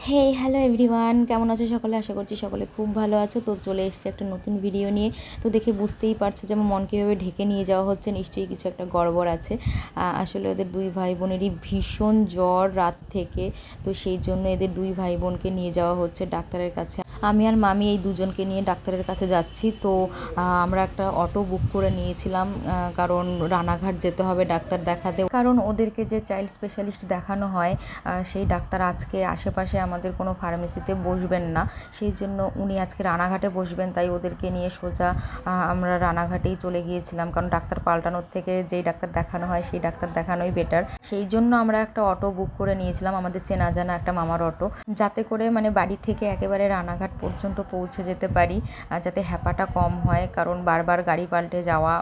Hello everyone, কেমন আছো সকলে? আশা করছি সকলে খুব ভালো আছো। তো চলে এসেছি একটা নতুন ভিডিও নিয়ে। তো দেখে বুঝতেই পারছো যে আমার মন কীভাবে ঢেকে নিয়ে যাওয়া হচ্ছে, নিশ্চয়ই কিছু একটা গড়বড় আছে। আসলে ওদের দুই ভাই বোনেরই ভীষণ জ্বর রাত থেকে, তো সেই জন্য এদের দুই ভাই বোনকে নিয়ে যাওয়া হচ্ছে ডাক্তারের কাছে। আমি আর মামি এই দুজনকে নিয়ে ডাক্তারের কাছে যাচ্ছি। তো আমরা একটা অটো বুক করে নিয়েছিলাম, কারণ রানাঘাট যেতে হবে ডাক্তার দেখাতে। কারণ ওদেরকে যে চাইল্ড স্পেশালিস্ট দেখানো হয়, সেই ডাক্তার আজকে আশেপাশে আমাদের কোনো ফার্মেসিতে বসবেন না, সেই জন্য উনি আজকে রানাঘাটে বসবেন। তাই ওদেরকে নিয়ে সোজা আমরা রানাঘাটেই চলে গিয়েছিলাম, কারণ ডাক্তার পাল্টানোর থেকে যেই ডাক্তার দেখানো হয় সেই ডাক্তার দেখানোই বেটার। সেই জন্য আমরা একটা অটো বুক করে নিয়েছিলাম, আমাদের চেনা জানা একটা মামার অটো, যাতে করে মানে বাড়ি থেকে একেবারে রানাঘাট পর্যন্ত পৌঁছে যেতে পারি, যাতে হ্যাপাটা কম হয়। কারণ বারবার গাড়ি পাল্টে যাওয়া,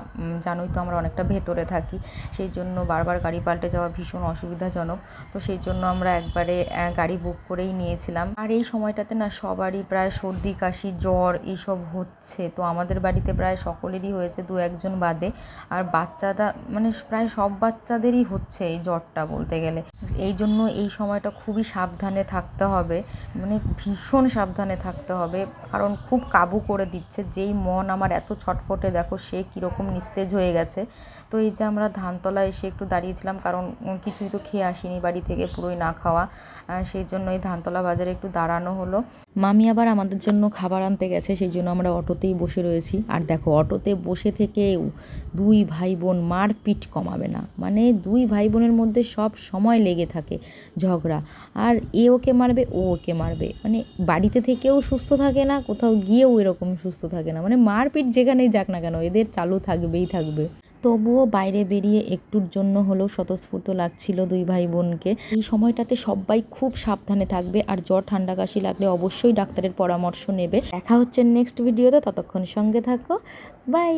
জানোই তো আমরা অনেকটা ভেতরে থাকি, সেই জন্য বারবার গাড়ি পাল্টে যাওয়া ভীষণ অসুবিধাজনক। তো সেই জন্য আমরা একবারে গাড়ি বুক করেই নিয়েছিলাম। আর এই সময়টাতে না সবারই প্রায় সর্দি কাশি জ্বর এইসব হচ্ছে। তো আমাদের বাড়িতে প্রায় সকলেরই হয়েছে, দু একজন বাদে। আর বাচ্চারা মানে প্রায় সব বাচ্চাদেরই হচ্ছে এই জ্বরটা বলতে গেলে। এই জন্য এই সময়টা খুবই সাবধানে থাকতে হবে, মানে ভীষণ সাবধানে থাকতে হবে, কারণ খুব কাবু করে দিচ্ছে। যেই মন আমার এত ছটফটে, দেখো সে কীরকম নিস্তেজ হয়ে গেছে। তো এই যে আমরা ধানতলা এসে একটু দাঁড়িয়েছিলাম, কারণ কিছুই তো খেয়ে আসিনি বাড়ি থেকে, পুরোই না খাওয়া। সেই জন্য এই ধানতলা বাজারে একটু দাঁড়ানো হলো। মামি আবার আমাদের জন্য খাবার আনতে গেছে, সেই জন্য আমরা অটোতেই বসে রয়েছি। আর দেখো অটোতে বসে থেকেও দুই ভাই বোন মারপিট কমাবে না, মানে দুই ভাই বোনের মধ্যে সব সময় লেগে থাকে ঝগড়া। আর এ ওকে মারবে, ও ওকে মারবে, মানে বাড়িতে থেকেও সুস্থ থাকে না, কোথাও গিয়েও এরকম সুস্থ থাকে না, মানে মারপিট যেখানেই যাক না কেন এদের চালু থাকবেই থাকবে। তবুও বাইরে বেরিয়ে একটুর জন্য হলেও স্বতঃস্ফূর্ত লাগছিল দুই ভাই বোনকে। এই সময়টাতে সবাই খুব সাবধানে থাকবে, আর জ্বর ঠান্ডা কাশি লাগলে অবশ্যই ডাক্তারের পরামর্শ নেবে। দেখা হচ্ছে নেক্সট ভিডিওতে, ততক্ষণ সঙ্গে থাকো, বাই।